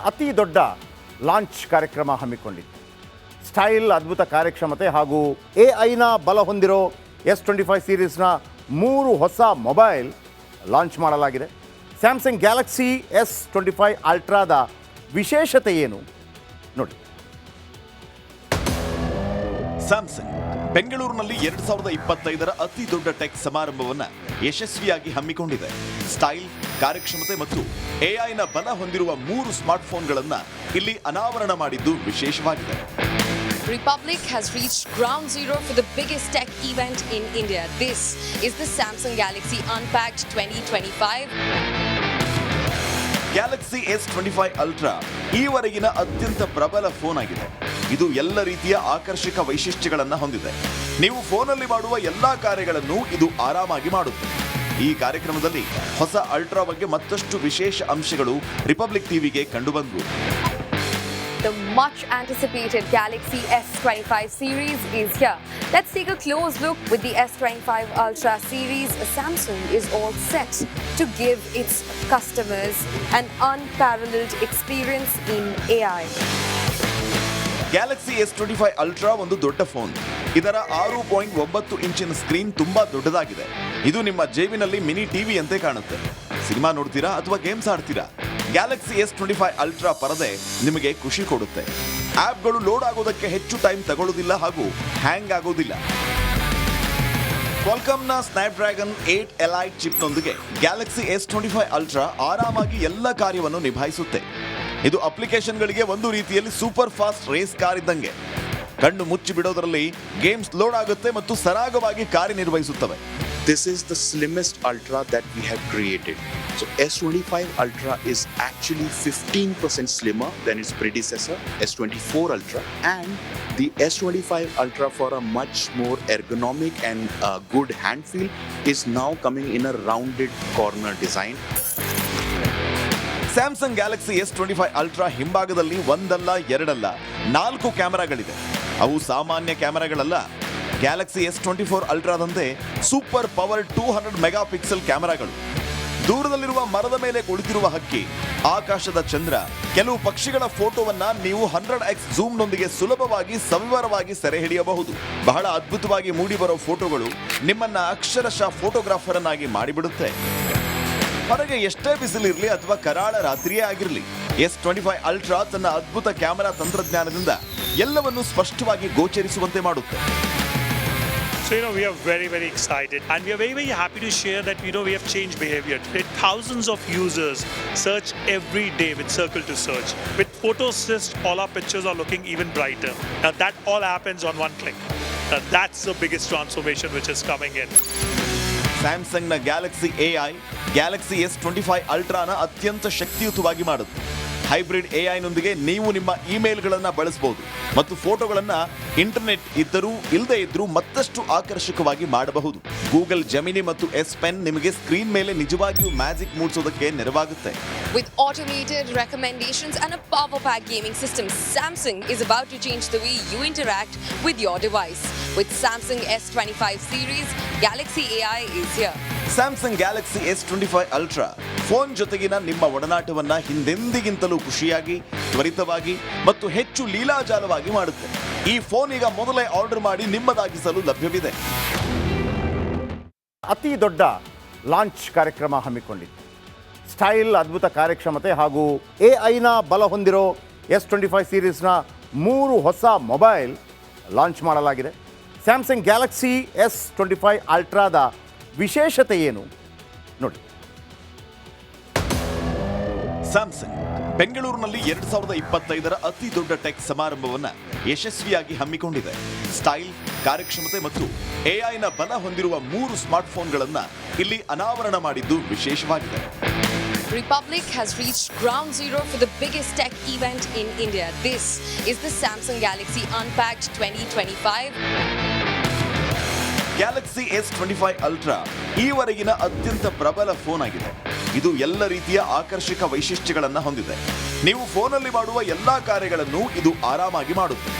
ಅತಿ ದೊಡ್ಡ ಲಾಂಚ್ ಕಾರ್ಯಕ್ರಮ ಹಮ್ಮಿಕೊಂಡಿತ್ತು. ಸ್ಟೈಲ್, ಅದ್ಭುತ ಕಾರ್ಯಕ್ಷಮತೆ ಹಾಗೂ AI ಬಲ ಹೊಂದಿರೋ S25 ಸೀರೀಸ್ನ 3 ಹೊಸ ಮೊಬೈಲ್ ಲಾಂಚ್ ಮಾಡಲಾಗಿದೆ. ಸ್ಯಾಮ್ಸಂಗ್ ಗ್ಯಾಲಕ್ಸಿ S25 ಅಲ್ಟ್ರಾದ ವಿಶೇಷತೆ ಏನು ನೋಡಿ. ಸ್ಯಾಮ್ಸಂಗ್ ಬೆಂಗಳೂರಿನಲ್ಲಿ 2025ರ ಅತಿ ದೊಡ್ಡ ಟೆಕ್ ಸಮಾರಂಭವನ್ನು ಯಶಸ್ವಿಯಾಗಿ ಹಮ್ಮಿಕೊಂಡಿದೆ. ಸ್ಟೈಲ್, ಕಾರ್ಯಕ್ಷಮತೆ ಮತ್ತು AI ಬಲ ಹೊಂದಿರುವ 3 ಸ್ಮಾರ್ಟ್ಫೋನ್ಗಳನ್ನು ಇಲ್ಲಿ ಅನಾವರಣ ಮಾಡಿದ್ದು ವಿಶೇಷವಾಗಿದೆ. Republic has reached ground zero for the biggest tech event in India. This is the Samsung Galaxy Unpacked 2025. Galaxy S25 Ultra ಈವರೆಗಿನ ಅತ್ಯಂತ ಪ್ರಬಲ ಫೋನ್ ಆಗಿದೆ. ಇದು ಎಲ್ಲ ರೀತಿಯ ಆಕರ್ಷಕ ವೈಶಿಷ್ಟ್ಯಗಳನ್ನು ಹೊಂದಿದೆ. ನೀವು ಫೋನಲ್ಲಿ ಮಾಡುವ ಎಲ್ಲಾ ಕಾರ್ಯಗಳನ್ನು ಇದು ಆರಾಮಾಗಿ ಮಾಡುತ್ತೆ. ಈ ಕಾರ್ಯಕ್ರಮದಲ್ಲಿ ಹೊಸ ಅಲ್ಟ್ರಾ ಬಗ್ಗೆ ಮತ್ತಷ್ಟು ವಿಶೇಷ ಅಂಶಗಳು ರಿಪಬ್ಲಿಕ್ ಟಿವಿಗೆ ಕಂಡುಬಂದವು. The much anticipated Galaxy S25 series is here. Let's take a close look with the S25 Ultra series. Samsung is all set to give its customers an unparalleled experience in AI. Galaxy S25 ultra ಒಂದು ದೊಡ್ಡ phone. ಇದರ 6.9 ಇಂಚಿನ screen ತುಂಬಾ ದೊಡ್ಡದಾಗಿದೆ. ಇದು ನಿಮ್ಮ ಜೇಬಿನಲ್ಲಿ mini TV ಅಂತೆ ಕಾಣುತ್ತೆ. ಸಿನಿಮಾ ನೋಡ್ತೀರಾ ಅಥವಾ ಗೇಮ್ಸ್ ಆಡ್ತೀರಾ? ಗ್ಯಾಲಕ್ಸಿ S25 ಅಲ್ಟ್ರಾ ಪರದೆ ನಿಮಗೆ ಖುಷಿ ಕೊಡುತ್ತೆ. ಆಪ್ಗಳು ಲೋಡ್ ಆಗೋದಕ್ಕೆ ಹೆಚ್ಚು ಟೈಮ್ ತಗೊಳ್ಳೋದಿಲ್ಲ ಹಾಗೂ ಹ್ಯಾಂಗ್ ಆಗೋದಿಲ್ಲ. ಕ್ವಾಲ್ಕಾಮ್ನ ಸ್ನ್ಯಾಪ್ಡ್ರ್ಯಾಗನ್ 8 ಎಲೈಟ್ ಚಿಪ್ನೊಂದಿಗೆ ಗ್ಯಾಲಕ್ಸಿ S25 ಅಲ್ಟ್ರಾ ಆರಾಮಾಗಿ ಎಲ್ಲ ಕಾರ್ಯವನ್ನು ನಿಭಾಯಿಸುತ್ತೆ. ಇದು ಅಪ್ಲಿಕೇಶನ್ಗಳಿಗೆ ಒಂದು ರೀತಿಯಲ್ಲಿ ಸೂಪರ್ ಫಾಸ್ಟ್ ರೇಸ್ ಕಾರ್ ಇದ್ದಂಗೆ. ಕಣ್ಣು ಮುಚ್ಚಿ ಬಿಡೋದರಲ್ಲಿ ಗೇಮ್ಸ್ ಲೋಡ್ ಆಗುತ್ತೆ ಮತ್ತು ಸರಾಗವಾಗಿ ಕಾರ್ಯನಿರ್ವಹಿಸುತ್ತವೆ. This is the slimmest Ultra that we have created. So S25 Ultra is actually 15% slimmer than its predecessor S24 Ultra, and the S25 Ultra, for a much more ergonomic and good hand feel, is now coming in a rounded corner design. Samsung Galaxy S25 Ultra ಹಿಂಭಾಗದಲ್ಲಿ ಒಂದಲ್ಲ ಎರಡಲ್ಲ 4 ಕ್ಯಾಮೆರಾಗಳಿದೆ. ಅವು ಸಾಮಾನ್ಯ ಕ್ಯಾಮೆರಾಗಳಲ್ಲ. Galaxy S24 ಅಲ್ಟ್ರಾದಂತೆ super power 200 megapixel ಕ್ಯಾಮೆರಾಗಳು. ದೂರದಲ್ಲಿರುವ ಮರದ ಮೇಲೆ ಕುಳಿತಿರುವ ಹಕ್ಕಿ, ಆಕಾಶದ ಚಂದ್ರ, ಕೆಲವು ಪಕ್ಷಿಗಳ ಫೋಟೋವನ್ನ ನೀವು 100x ಝೂಮ್ನೊಂದಿಗೆ ಸುಲಭವಾಗಿ ಸವಿವರವಾಗಿ ಸೆರೆ ಹಿಡಿಯಬಹುದು. ಬಹಳ ಅದ್ಭುತವಾಗಿ ಮೂಡಿಬರೋ ಫೋಟೋಗಳು ನಿಮ್ಮನ್ನ ಅಕ್ಷರಶಃ ಫೋಟೋಗ್ರಾಫರ್ ಅನ್ನಾಗಿ ಮಾಡಿಬಿಡುತ್ತೆ. ಹೊರಗೆ ಎಷ್ಟೇ ಬಿಸಿಲಿರಲಿ ಅಥವಾ ಕರಾಳ ರಾತ್ರಿಯೇ ಆಗಿರಲಿ, S25 ಅಲ್ಟ್ರಾ ತನ್ನ ಅದ್ಭುತ ಕ್ಯಾಮೆರಾ ತಂತ್ರಜ್ಞಾನದಿಂದ ಎಲ್ಲವನ್ನು ಸ್ಪಷ್ಟವಾಗಿ ಗೋಚರಿಸುವಂತೆ ಮಾಡುತ್ತೆ. So, we are very, very excited, and we are very, very happy to share that, we have changed behavior. Today, thousands of users search every day with Circle to Search. With Photo Assist, all our pictures are looking even brighter. Now, that all happens on one click. Now, that's the biggest transformation which is coming in. ಸ್ಯಾಮ್ಸಂಗ್ನ Galaxy AI Galaxy S25 ಅಲ್ಟ್ರಾನ ಅತ್ಯಂತ ಶಕ್ತಿಯುತವಾಗಿ ಮಾಡುತ್ತೆ. Hybrid AI ನೊಂದಿಗೆ ನೀವು ನಿಮ್ಮ ಇಮೇಲ್ಗಳನ್ನು ಬಳಸಬಹುದು ಮತ್ತು ಫೋಟೋಗಳನ್ನು ಇಂಟರ್ನೆಟ್ ಇದ್ದರೂ ಇಲ್ಲದೇ ಇದ್ರೂ ಮತ್ತಷ್ಟು ಆಕರ್ಷಕವಾಗಿ ಮಾಡಬಹುದು. ಗೂಗಲ್ ಜೆಮಿನಿ ಮತ್ತು S Pen ನಿಮಗೆ ಸ್ಕ್ರೀನ್ ಮೇಲೆ ನಿಜವಾಗಿಯೂ magic ಮೂಡಿಸೋದಕ್ಕೆ ನೆರವಾಗುತ್ತೆ. With automated recommendations and a power pack gaming system, Samsung is about to change the way you interact with your device. With Samsung S25 series, Galaxy AI is here. Samsung Galaxy S25 ultra phone ಜೊತೆಗಿನ ನಿಮ್ಮ ಒಡನಾಟವನ್ನ ಹಿಂದೆಂದಿಗಿಂತಲೂ ಖುಷಿಯಾಗಿ, ತ್ವರಿತವಾಗಿ ಮತ್ತು ಹೆಚ್ಚು ಲೀಲಾಜಾಲವಾಗಿ ಮಾಡುತ್ತೆ. ಈ phone ಈಗ ಮೊದಲೇ ಆರ್ಡರ್ ಮಾಡಿ ನಿಮ್ಮದಾಗಿಸಲು ಲಭ್ಯವಿದೆ. ಅತಿ ದೊಡ್ಡ ಲಾಂಚ್ ಕಾರ್ಯಕ್ರಮ ಹಮ್ಮಿಕೊಂಡಿತ್ತು. ಸ್ಟೈಲ್, ಅದ್ಭುತ ಕಾರ್ಯಕ್ಷಮತೆ ಹಾಗೂ AI ಬಲ ಹೊಂದಿರೋ S25 ಸೀರೀಸ್ನ 3 ಹೊಸ ಮೊಬೈಲ್ ಲಾಂಚ್ ಮಾಡಲಾಗಿದೆ. ಸ್ಯಾಮ್ಸಂಗ್ ಗ್ಯಾಲಕ್ಸಿ S25 ಅಲ್ಟ್ರಾದ ವಿಶೇಷತೆ ಏನು ನೋಡಿ. ಸ್ಯಾಮ್ಸಂಗ್ ಬೆಂಗಳೂರಿನಲ್ಲಿ 2025ರ ಅತಿ ದೊಡ್ಡ ಟೆಕ್ ಸಮಾರಂಭವನ್ನು ಯಶಸ್ವಿಯಾಗಿ ಹಮ್ಮಿಕೊಂಡಿದೆ. ಸ್ಟೈಲ್, ಕಾರ್ಯಕ್ಷಮತೆ ಮತ್ತು AI ಬಲ ಹೊಂದಿರುವ 3 ಸ್ಮಾರ್ಟ್ಫೋನ್ಗಳನ್ನು ಇಲ್ಲಿ ಅನಾವರಣ ಮಾಡಿದ್ದು ವಿಶೇಷವಾಗಿದೆ. Republic has reached ground zero for the biggest tech event in India. This is the Samsung Galaxy Unpacked 2025. Galaxy S25 Ultra ಈವರೆಗಿನ ಅತ್ಯಂತ ಪ್ರಬಲ ಫೋನ್ ಆಗಿದೆ. ಇದು ಎಲ್ಲ ರೀತಿಯ ಆಕರ್ಷಕ ವೈಶಿಷ್ಟ್ಯಗಳನ್ನು ಹೊಂದಿದೆ. ನೀವು ಫೋನಲ್ಲಿ ಮಾಡುವ ಎಲ್ಲಾ ಕಾರ್ಯಗಳನ್ನು ಇದು ಆರಾಮಾಗಿ ಮಾಡುತ್ತೆ.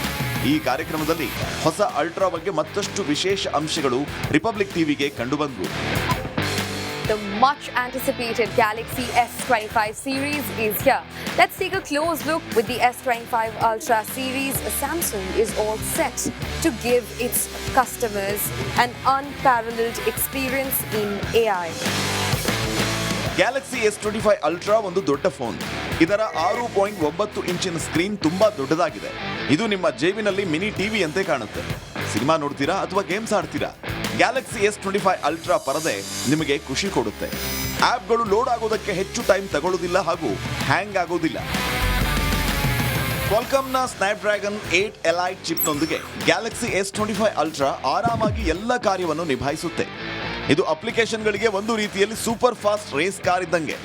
ಈ ಕಾರ್ಯಕ್ರಮದಲ್ಲಿ ಹೊಸ ಅಲ್ಟ್ರಾ ಬಗ್ಗೆ ಮತ್ತಷ್ಟು ವಿಶೇಷ ಅಂಶಗಳು ರಿಪಬ್ಲಿಕ್ ಟಿವಿಗೆ ಕಂಡುಬಂದವು. The much anticipated Galaxy S25 series is here. Let's take a close look with the S25 Ultra series. Samsung is all set to give its customers an unparalleled experience in AI. Galaxy S25 ultra ಒಂದು ದೊಡ್ಡ phone. ಇದರ 6.9 ಇಂಚಿನ screen ತುಂಬಾ ದೊಡ್ಡದಾಗಿದೆ. ಇದು ನಿಮ್ಮ ಜೇಬಿನಲ್ಲಿ mini TV ಅಂತೆ ಕಾಣುತ್ತೆ. ಸಿನಿಮಾ ನೋಡ್ತೀರಾ ಅಥವಾ ಗೇಮ್ಸ್ ಆಡ್ತೀರಾ? ಗ್ಯಾಲಕ್ಸಿ S25 ಅಲ್ಟ್ರಾ ಪರದೆ ನಿಮಗೆ ಖುಷಿ ಕೊಡುತ್ತೆ. ಆಪ್ಗಳು ಲೋಡ್ ಆಗೋದಕ್ಕೆ ಹೆಚ್ಚು ಟೈಮ್ ತಗೊಳ್ಳೋದಿಲ್ಲ ಹಾಗೂ ಹ್ಯಾಂಗ್ ಆಗೋದಿಲ್ಲ. ಕ್ವಾಲ್ಕಾಮ್ನ ಸ್ನ್ಯಾಪ್ಡ್ರ್ಯಾಗನ್ 8 ಎಲೈಟ್ ಚಿಪ್ನೊಂದಿಗೆ ಗ್ಯಾಲಕ್ಸಿ S25 ಅಲ್ಟ್ರಾ ಆರಾಮಾಗಿ ಎಲ್ಲ ಕಾರ್ಯವನ್ನು ನಿಭಾಯಿಸುತ್ತೆ. ಇದು ಅಪ್ಲಿಕೇಶನ್ಗಳಿಗೆ ಒಂದು ರೀತಿಯಲ್ಲಿ ಸೂಪರ್ ಫಾಸ್ಟ್ ರೇಸ್ ಕಾರ್ ಇದ್ದಂಗೆ.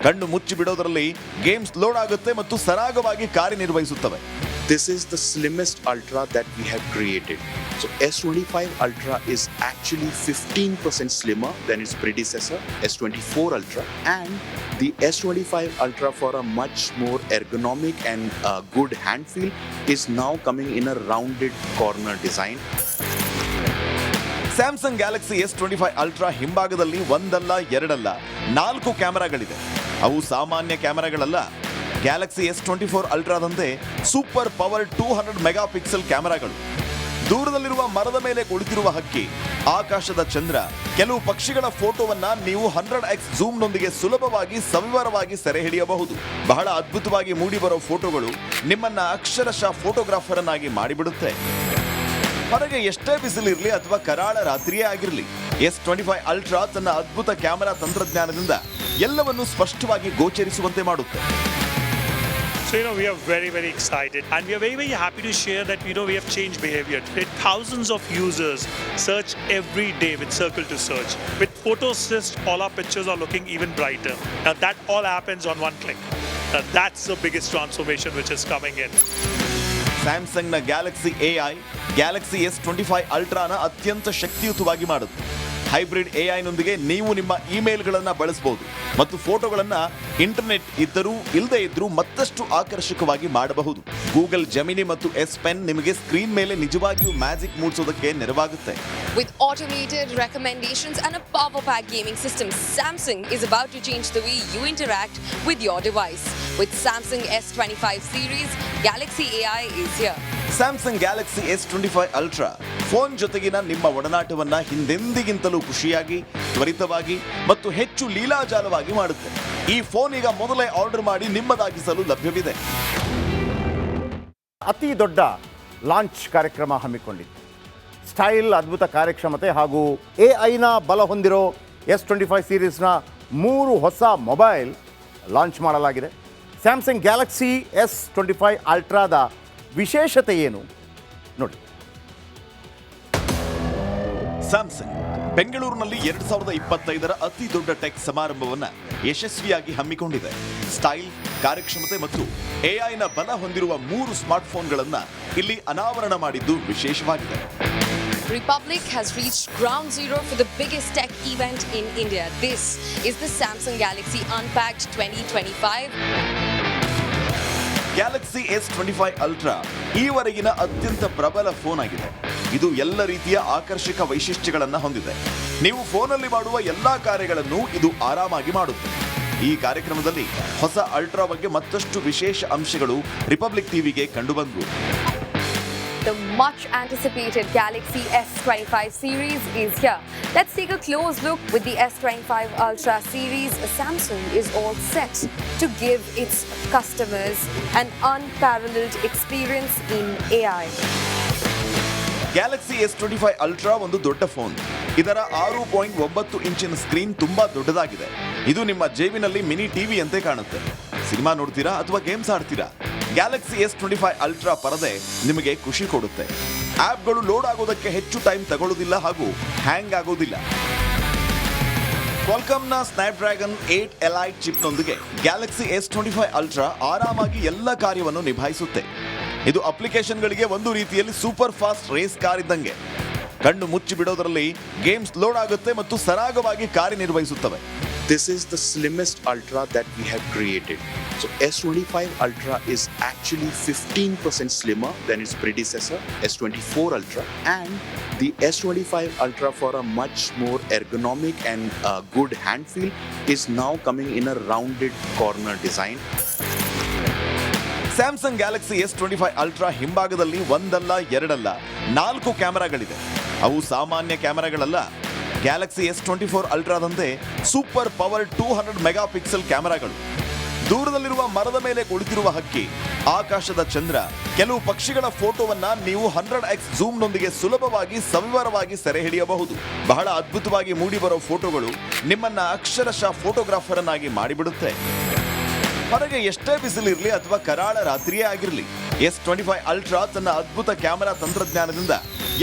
ಕಣ್ಣು ಮುಚ್ಚಿ ಬಿಡೋದರಲ್ಲಿ ಗೇಮ್ಸ್ ಲೋಡ್ ಆಗುತ್ತೆ ಮತ್ತು ಸರಾಗವಾಗಿ ಕಾರ್ಯನಿರ್ವಹಿಸುತ್ತವೆ. This is the slimmest Ultra that we have created. So S25 Ultra is actually 15% slimmer than its predecessor, S24 Ultra, and the S25 Ultra, for a much more ergonomic and good hand feel, is now coming in a rounded corner design. Samsung Galaxy S25 Ultra ಹಿಂಭಾಗದಲ್ಲಿ ಒಂದಲ್ಲ ಎರಡಲ್ಲ 4 ಕ್ಯಾಮೆರಾಗಳಿದೆ. ಅವು ಸಾಮಾನ್ಯ ಕ್ಯಾಮೆರಾಗಳಲ್ಲ. Galaxy S24 ಅಲ್ಟ್ರಾದಂತೆ super power 200 megapixel ಕ್ಯಾಮೆರಾಗಳು. ದೂರದಲ್ಲಿರುವ ಮರದ ಮೇಲೆ ಕುಳಿತಿರುವ ಹಕ್ಕಿ, ಆಕಾಶದ ಚಂದ್ರ, ಕೆಲವು ಪಕ್ಷಿಗಳ ಫೋಟೋವನ್ನ ನೀವು 100x ಝೂಮ್ನೊಂದಿಗೆ ಸುಲಭವಾಗಿ ಸವಿವರವಾಗಿ ಸೆರೆ ಹಿಡಿಯಬಹುದು. ಬಹಳ ಅದ್ಭುತವಾಗಿ ಮೂಡಿಬರೋ ಫೋಟೋಗಳು ನಿಮ್ಮನ್ನ ಅಕ್ಷರಶಃ ಫೋಟೋಗ್ರಾಫರ್ ಅನ್ನಾಗಿ ಮಾಡಿಬಿಡುತ್ತೆ. ಹೊರಗೆ ಎಷ್ಟೇ ಬಿಸಿಲಿರಲಿ ಅಥವಾ ಕರಾಳ ರಾತ್ರಿಯೇ ಆಗಿರಲಿ, S25 ಅಲ್ಟ್ರಾ ತನ್ನ ಅದ್ಭುತ ಕ್ಯಾಮೆರಾ ತಂತ್ರಜ್ಞಾನದಿಂದ ಎಲ್ಲವನ್ನು ಸ್ಪಷ್ಟವಾಗಿ ಗೋಚರಿಸುವಂತೆ ಮಾಡುತ್ತೆ. So, we are very, very excited, and we are very, very happy to share that, we have changed behavior. Today, thousands of users search every day with Circle to Search. With Photo Assist, all our pictures are looking even brighter. Now, that all happens on one click. Now, that's the biggest transformation which is coming in. ಸ್ಯಾಮ್ಸಂಗ್ನ Galaxy AI Galaxy S25 ಅಲ್ಟ್ರಾನ ಅತ್ಯಂತ ಶಕ್ತಿಯುತವಾಗಿ ಮಾಡುತ್ತೆ. Hybrid AI-ನೊಂದಿಗೆ ನೀವು ನಿಮ್ಮ ಇಮೇಲ್ಗಳನ್ನು ಬಳಸಬಹುದು ಮತ್ತು ಫೋಟೋಗಳನ್ನು ಇಂಟರ್ನೆಟ್ ಇದ್ದರೂ ಇಲ್ಲದೇ ಇದ್ರೂ ಮತ್ತಷ್ಟು ಆಕರ್ಷಕವಾಗಿ ಮಾಡಬಹುದು. ಗೂಗಲ್ ಜೆಮಿನಿ ಮತ್ತು S Pen ನಿಮಗೆ ಸ್ಕ್ರೀನ್ ಮೇಲೆ ನಿಜವಾಗಿಯೂ magic ಮೂಡಿಸೋದಕ್ಕೆ ನೆರವಾಗುತ್ತೆ. With automated recommendations and a power-packed gaming system, Samsung is about to change the way you interact with your device. With Samsung S25 series, Galaxy AI is here. Samsung Galaxy S25 ultra phone ಜೊತೆಗಿನ ನಿಮ್ಮ ಒಡನಾಟವನ್ನ ಹಿಂದೆಂದಿಗಿಂತಲೂ ಖುಷಿಯಾಗಿ, ತ್ವರಿತವಾಗಿ ಮತ್ತು ಹೆಚ್ಚು ಲೀಲಾಜಾಲವಾಗಿ ಮಾಡುತ್ತೆ. ಈ phone ಈಗ ಮೊದಲೇ ಆರ್ಡರ್ ಮಾಡಿ ನಿಮ್ಮದಾಗಿಸಲು ಲಭ್ಯವಿದೆ. ಅತಿ ದೊಡ್ಡ ಲಾಂಚ್ ಕಾರ್ಯಕ್ರಮ ಹಮ್ಮಿಕೊಂಡಿತ್ತು. ಸ್ಟೈಲ್, ಅದ್ಭುತ ಕಾರ್ಯಕ್ಷಮತೆ ಹಾಗೂ AI ಬಲ ಹೊಂದಿರೋ S25 ಸೀರೀಸ್ನ 3 ಹೊಸ ಮೊಬೈಲ್ ಲಾಂಚ್ ಮಾಡಲಾಗಿದೆ. ಸ್ಯಾಮ್ಸಂಗ್ ಗ್ಯಾಲಕ್ಸಿ S25 ಅಲ್ಟ್ರಾದ ವಿಶೇಷತೆ ಏನು ನೋಡಿ. ಸ್ಯಾಮ್ಸಂಗ್ ಬೆಂಗಳೂರಿನಲ್ಲಿ 2025ರ ಅತಿ ದೊಡ್ಡ ಟೆಕ್ ಸಮಾರಂಭವನ್ನ ಯಶಸ್ವಿಯಾಗಿ ಹಮ್ಮಿಕೊಂಡಿದೆ. ಸ್ಟೈಲ್, ಕಾರ್ಯಕ್ಷಮತೆ ಮತ್ತು AI ಬಲ ಹೊಂದಿರುವ 3 ಸ್ಮಾರ್ಟ್ಫೋನ್ಗಳನ್ನ ಇಲ್ಲಿ ಅನಾವರಣ ಮಾಡಿದ್ದು ವಿಶೇಷವಾಗಿದೆ. Republic has reached ground zero for the biggest tech event in India. This is the Samsung Galaxy Unpacked 2025. Galaxy S25 Ultra ಈವರೆಗಿನ ಅತ್ಯಂತ ಪ್ರಬಲ ಫೋನ್ ಆಗಿದೆ. ಇದು ಎಲ್ಲ ರೀತಿಯ ಆಕರ್ಷಕ ವೈಶಿಷ್ಟ್ಯಗಳನ್ನು ಹೊಂದಿದೆ. ನೀವು ಫೋನಲ್ಲಿ ಮಾಡುವ ಎಲ್ಲಾ ಕಾರ್ಯಗಳನ್ನು ಇದು ಆರಾಮಾಗಿ ಮಾಡುತ್ತೆ. ಈ ಕಾರ್ಯಕ್ರಮದಲ್ಲಿ ಹೊಸ ಅಲ್ಟ್ರಾ ಬಗ್ಗೆ ಮತ್ತಷ್ಟು ವಿಶೇಷ ಅಂಶಗಳು ರಿಪಬ್ಲಿಕ್ ಟಿವಿಗೆ ಕಂಡುಬಂದವು. The much anticipated Galaxy S25 series is here. Let's take a close look with the S25 Ultra series. Samsung is all set to give its customers an unparalleled experience in AI. Galaxy S25 ultra ಒಂದು ದೊಡ್ಡ phone. ಇದರ 6.9 ಇಂಚಿನ screen ತುಂಬಾ ದೊಡ್ಡದಾಗಿದೆ. ಇದು ನಿಮ್ಮ ಜೇಬಿನಲ್ಲಿ mini TV ಅಂತೆ ಕಾಣುತ್ತೆ. ಸಿನಿಮಾ ನೋಡ್ತೀರಾ ಅಥವಾ ಗೇಮ್ಸ್ ಆಡ್ತೀರಾ? ಗ್ಯಾಲಕ್ಸಿ S25 ಅಲ್ಟ್ರಾ ಪರದೆ ನಿಮಗೆ ಖುಷಿ ಕೊಡುತ್ತೆ. ಆಪ್ಗಳು ಲೋಡ್ ಆಗೋದಕ್ಕೆ ಹೆಚ್ಚು ಟೈಮ್ ತಗೊಳ್ಳೋದಿಲ್ಲ ಹಾಗೂ ಹ್ಯಾಂಗ್ ಆಗೋದಿಲ್ಲ. ಕ್ವಾಲ್ಕಾಮ್ನ ಸ್ನ್ಯಾಪ್ಡ್ರ್ಯಾಗನ್ 8 ಎಲೈಟ್ ಚಿಪ್ನೊಂದಿಗೆ ಗ್ಯಾಲಕ್ಸಿ S25 ಅಲ್ಟ್ರಾ ಆರಾಮಾಗಿ ಎಲ್ಲ ಕಾರ್ಯವನ್ನು ನಿಭಾಯಿಸುತ್ತೆ. ಇದು ಅಪ್ಲಿಕೇಶನ್ಗಳಿಗೆ ಒಂದು ರೀತಿಯಲ್ಲಿ ಸೂಪರ್ ಫಾಸ್ಟ್ ರೇಸ್ ಕಾರ್ ಇದ್ದಂಗೆ. ಕಣ್ಣು ಮುಚ್ಚಿ ಬಿಡೋದರಲ್ಲಿ ಗೇಮ್ಸ್ ಲೋಡ್ ಆಗುತ್ತೆ ಮತ್ತು ಸರಾಗವಾಗಿ ಕಾರ್ಯನಿರ್ವಹಿಸುತ್ತವೆ. This is the slimmest Ultra that we have created. So S25 Ultra is actually 15% slimmer than its predecessor, S24 Ultra, and the S25 Ultra, for a much more ergonomic and good hand feel, is now coming in a rounded corner design. Samsung Galaxy S25 Ultra ಹಿಂಭಾಗದಲ್ಲಿ ಒಂದಲ್ಲ ಎರಡಲ್ಲ 4 ಕ್ಯಾಮೆರಾಗಳಿದೆ. ಅವು ಸಾಮಾನ್ಯ ಕ್ಯಾಮೆರಾಗಳಲ್ಲ. Galaxy S24 ಅಲ್ಟ್ರಾದಂತೆ super power 200 megapixel ಕ್ಯಾಮೆರಾಗಳು. ದೂರದಲ್ಲಿರುವ ಮರದ ಮೇಲೆ ಕುಳಿತಿರುವ ಹಕ್ಕಿ, ಆಕಾಶದ ಚಂದ್ರ, ಕೆಲವು ಪಕ್ಷಿಗಳ ಫೋಟೋವನ್ನ ನೀವು 100x ಝೂಮ್ನೊಂದಿಗೆ ಸುಲಭವಾಗಿ ಸವಿವರವಾಗಿ ಸೆರೆ ಹಿಡಿಯಬಹುದು. ಬಹಳ ಅದ್ಭುತವಾಗಿ ಮೂಡಿಬರೋ ಫೋಟೋಗಳು ನಿಮ್ಮನ್ನ ಅಕ್ಷರಶಃ ಫೋಟೋಗ್ರಾಫರ್ ಅನ್ನಾಗಿ ಮಾಡಿಬಿಡುತ್ತೆ. ಹೊರಗೆ ಎಷ್ಟೇ ಬಿಸಿಲಿರಲಿ ಅಥವಾ ಕರಾಳ ರಾತ್ರಿಯೇ ಆಗಿರಲಿ, S25 ಅಲ್ಟ್ರಾ ತನ್ನ ಅದ್ಭುತ ಕ್ಯಾಮೆರಾ ತಂತ್ರಜ್ಞಾನದಿಂದ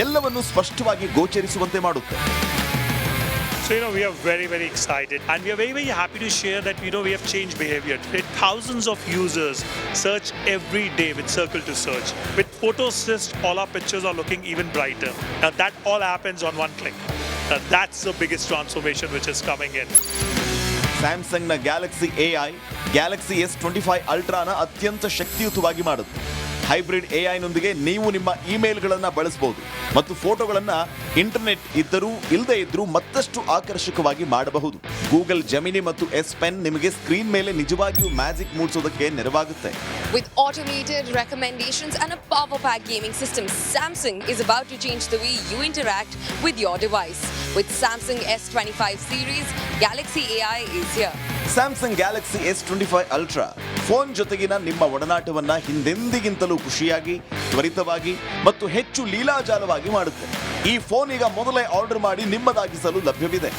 ಎಲ್ಲವನ್ನೂ ಸ್ಪಷ್ಟವಾಗಿ ಗೋಚರಿಸುವಂತೆ ಮಾಡುತ್ತೆ. So, we are very, very excited and we are very, very happy to share that, we have changed behavior. Today, thousands of users search every day with Circle to Search. With Photo Assist, all our pictures are looking even brighter. Now, that all happens on one click. Now, that's the biggest transformation which is coming in. ಸ್ಯಾಮ್ಸಂಗ್ನ Galaxy AI Galaxy S25 ಅಲ್ಟ್ರಾನ ಅತ್ಯಂತ ಶಕ್ತಿಯುತವಾಗಿ ಮಾಡುತ್ತೆ. Hybrid AI-ನೊಂದಿಗೆ ನೀವು ನಿಮ್ಮ ಇಮೇಲ್ಗಳನ್ನು ಬಳಸಬಹುದು ಮತ್ತು ಫೋಟೋಗಳನ್ನು ಇಂಟರ್ನೆಟ್ ಇದ್ದರೂ ಇಲ್ಲದೇ ಇದ್ರೂ ಮತ್ತಷ್ಟು ಆಕರ್ಷಕವಾಗಿ ಮಾಡಬಹುದು. ಗೂಗಲ್ ಜೆಮಿನಿ ಮತ್ತು S Pen ನಿಮಗೆ ಸ್ಕ್ರೀನ್ ಮೇಲೆ ನಿಜವಾಗಿಯೂ magic ಮೂಡಿಸೋದಕ್ಕೆ ನೆರವಾಗುತ್ತೆ. With automated recommendations and a power-packed gaming system, Samsung is about to change the way you interact with your device. With Samsung S25 series, Galaxy AI is here. Samsung Galaxy S25 ultra phone ಜೊತೆಗಿನ ನಿಮ್ಮ ಒಡನಾಟವನ್ನ ಹಿಂದೆಂದಿಗಿಂತಲೂ ಖುಷಿಯಾಗಿ, ತ್ವರಿತವಾಗಿ ಮತ್ತು ಹೆಚ್ಚು ಲೀಲಾಜಾಲವಾಗಿ ಮಾಡುತ್ತೆ. ಈ phone ಈಗ ಮೊದಲೇ ಆರ್ಡರ್ ಮಾಡಿ ನಿಮ್ಮದಾಗಿಸಲು ಲಭ್ಯವಿದೆ.